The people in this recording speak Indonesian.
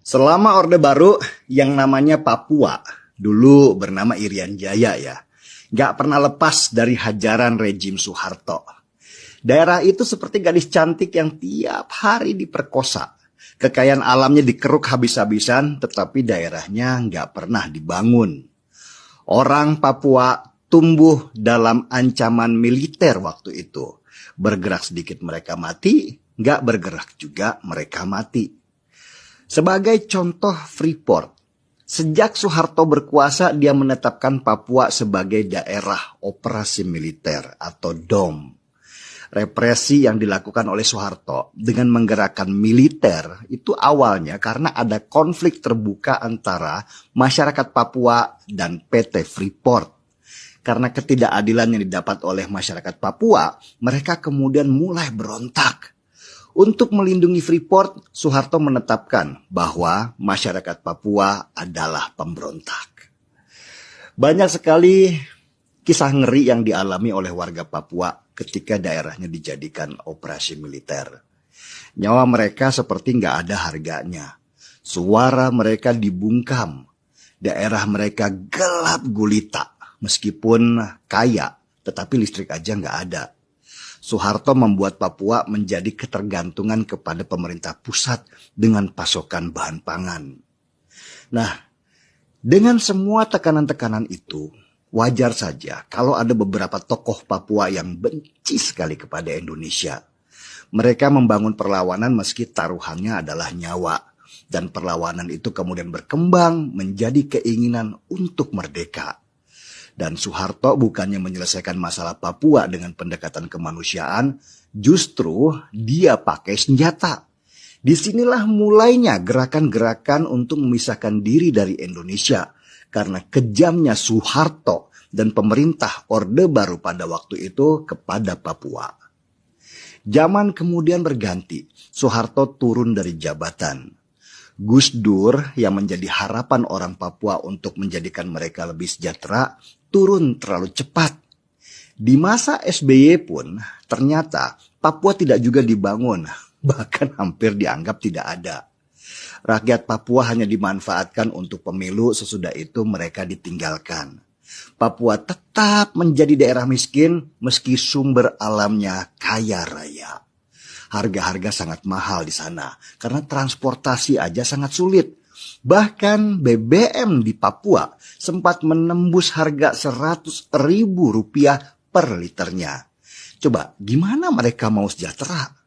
Selama Orde Baru yang namanya Papua, dulu bernama Irian Jaya ya, nggak pernah lepas dari hajaran rejim Soeharto. Daerah itu seperti gadis cantik yang tiap hari diperkosa. Kekayaan alamnya dikeruk habis-habisan, tetapi daerahnya nggak pernah dibangun. Orang Papua tumbuh dalam ancaman militer waktu itu. Bergerak sedikit mereka mati, nggak bergerak juga mereka mati. Sebagai contoh Freeport, sejak Soeharto berkuasa dia menetapkan Papua sebagai daerah operasi militer atau DOM. Represi yang dilakukan oleh Soeharto dengan menggerakkan militer itu awalnya karena ada konflik terbuka antara masyarakat Papua dan PT Freeport. Karena ketidakadilan yang didapat oleh masyarakat Papua, mereka kemudian mulai berontak. Untuk melindungi Freeport, Soeharto menetapkan bahwa masyarakat Papua adalah pemberontak. Banyak sekali kisah ngeri yang dialami oleh warga Papua ketika daerahnya dijadikan operasi militer. Nyawa mereka seperti nggak ada harganya. Suara mereka dibungkam. Daerah mereka gelap gulita. Meskipun kaya, tetapi listrik aja nggak ada. Soeharto membuat Papua menjadi ketergantungan kepada pemerintah pusat dengan pasokan bahan pangan. Nah, dengan semua tekanan-tekanan itu, wajar saja kalau ada beberapa tokoh Papua yang benci sekali kepada Indonesia. Mereka membangun perlawanan meski taruhannya adalah nyawa. Dan perlawanan itu kemudian berkembang menjadi keinginan untuk merdeka. Dan Soeharto bukannya menyelesaikan masalah Papua dengan pendekatan kemanusiaan, justru dia pakai senjata. Disinilah mulainya gerakan-gerakan untuk memisahkan diri dari Indonesia. Karena kejamnya Soeharto dan pemerintah Orde Baru pada waktu itu kepada Papua. Zaman kemudian berganti, Soeharto turun dari jabatan. Gus Dur yang menjadi harapan orang Papua untuk menjadikan mereka lebih sejahtera, turun terlalu cepat. Di masa SBY pun ternyata Papua tidak juga dibangun, bahkan hampir dianggap tidak ada. Rakyat Papua hanya dimanfaatkan untuk pemilu, sesudah itu mereka ditinggalkan. Papua tetap menjadi daerah miskin meski sumber alamnya kaya raya. Harga-harga sangat mahal di sana karena transportasi aja sangat sulit. Bahkan BBM di Papua sempat menembus harga Rp100.000 per liternya. Coba gimana mereka mau sejahtera?